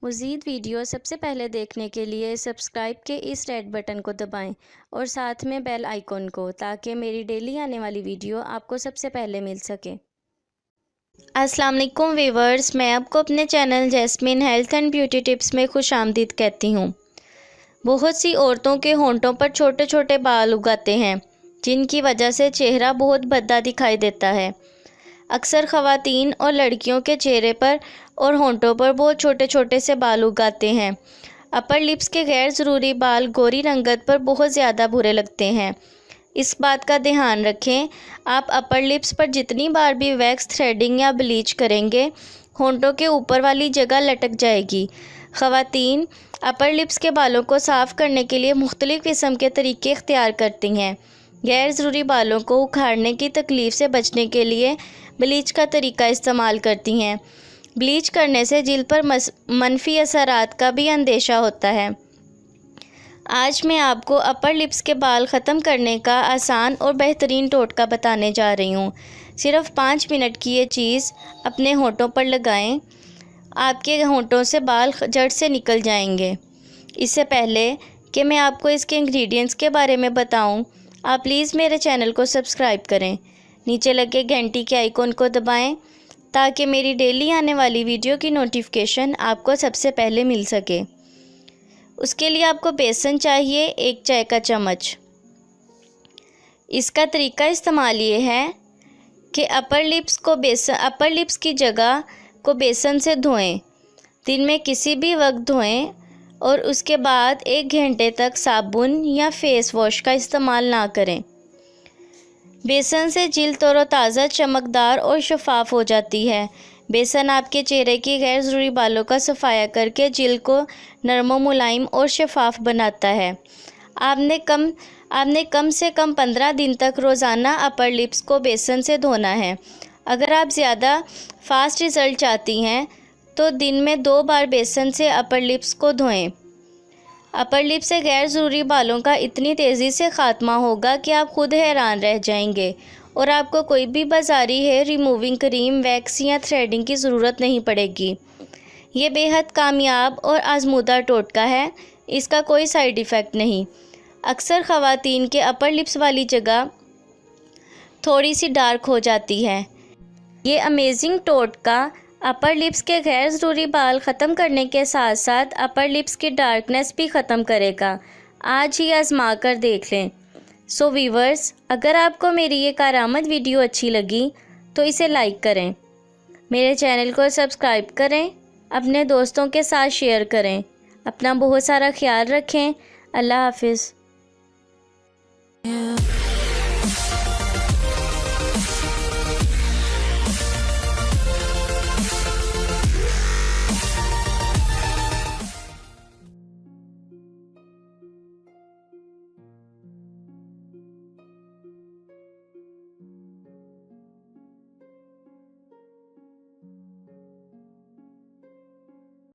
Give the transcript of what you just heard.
मज़ीद वीडियो सबसे पहले देखने के लिए सब्सक्राइब के इस रेड बटन को दबाएं और साथ में बेल आइकॉन को, ताकि मेरी डेली आने वाली वीडियो आपको सबसे पहले मिल सके। अस्सलाम वालेकुम व्यूअर्स, मैं आपको अपने channel Jasmine health and beauty tips में खुशामदीद कहती हूँ। बहुत सी औरतों के होंठों पर छोटे छोटे बाल उगाते हैं, जिनकी वजह से चेहरा बहुत भद्दा दिखाई देता है। अक्सर ख़वातीन और लड़कियों के चेहरे पर और होंठों पर बहुत छोटे छोटे से बाल उगाते हैं। अपर लिप्स के गैर ज़रूरी बाल गोरी रंगत पर बहुत ज़्यादा बुरे लगते हैं। इस बात का ध्यान रखें, आप अपर लिप्स पर जितनी बार भी वैक्स थ्रेडिंग या ब्लीच करेंगे, होंठों के ऊपर वाली जगह लटक जाएगी। ख़वातीन अपर लिप्स के बालों को साफ़ करने के लिए मुख्तलिफ़ किस्म के तरीके इख्तियार करती हैं। गैर ज़रूरी बालों को उखाड़ने की तकलीफ़ से बचने के लिए ब्लीच का तरीका इस्तेमाल करती हैं। ब्लीच करने से जिल्द पर मनफी असरात का भी अंदेशा होता है। आज मैं आपको अपर लिप्स के बाल ख़त्म करने का आसान और बेहतरीन टोटका बताने जा रही हूँ। सिर्फ़ 5 मिनट की ये चीज़ अपने होंठों पर लगाएं, आपके होंठों से बाल जड़ से निकल जाएंगे। इससे पहले कि मैं आपको इसके इंग्रेडिएंट्स के बारे में बताऊं, आप प्लीज़ मेरे चैनल को सब्सक्राइब करें। नीचे लगे घंटी के आइकॉन को दबाएं, ताकि मेरी डेली आने वाली वीडियो की नोटिफिकेशन आपको सबसे पहले मिल सके। उसके लिए आपको बेसन चाहिए 1 चाय का चम्मच। इसका तरीका इस्तेमाल ये है कि अपर लिप्स की जगह को बेसन से धोएं। दिन में किसी भी वक्त धोएं और उसके बाद 1 घंटे तक साबुन या फेस वॉश का इस्तेमाल ना करें। बेसन से जिल्द तरोताज़ा, चमकदार और शफाफ हो जाती है। बेसन आपके चेहरे की गैर ज़रूरी बालों का सफाया करके जिल्द को नरम, मुलायम और शफाफ बनाता है। आपने कम से कम 15 दिन तक रोज़ाना अपर लिप्स को बेसन से धोना है। अगर आप ज़्यादा फास्ट रिज़ल्ट चाहती हैं तो दिन में 2 बार बेसन से अपर लिप्स को धोएं। अपर लिप्स से गैर ज़रूरी बालों का इतनी तेज़ी से ख़ात्मा होगा कि आप खुद हैरान रह जाएंगे और आपको कोई भी बाज़ारी हेयर रिमूविंग क्रीम, वैक्स या थ्रेडिंग की ज़रूरत नहीं पड़ेगी। ये बेहद कामयाब और आजमूदा टोटका है, इसका कोई साइड इफ़ेक्ट नहीं। अक्सर ख़वातीन के अपर लिप्स वाली जगह थोड़ी सी डार्क हो जाती है। ये अमेजिंग टोटका अपर लिप्स के गैर ज़रूरी बाल ख़त्म करने के साथ साथ अपर लिप्स की डार्कनेस भी ख़त्म करेगा। आज ही आजमा कर देख लें। सो व्यूअर्स, अगर आपको मेरी ये कारआमद वीडियो अच्छी लगी तो इसे लाइक करें, मेरे चैनल को सब्सक्राइब करें, अपने दोस्तों के साथ शेयर करें। अपना बहुत सारा ख्याल रखें। अल्लाह हाफिज़।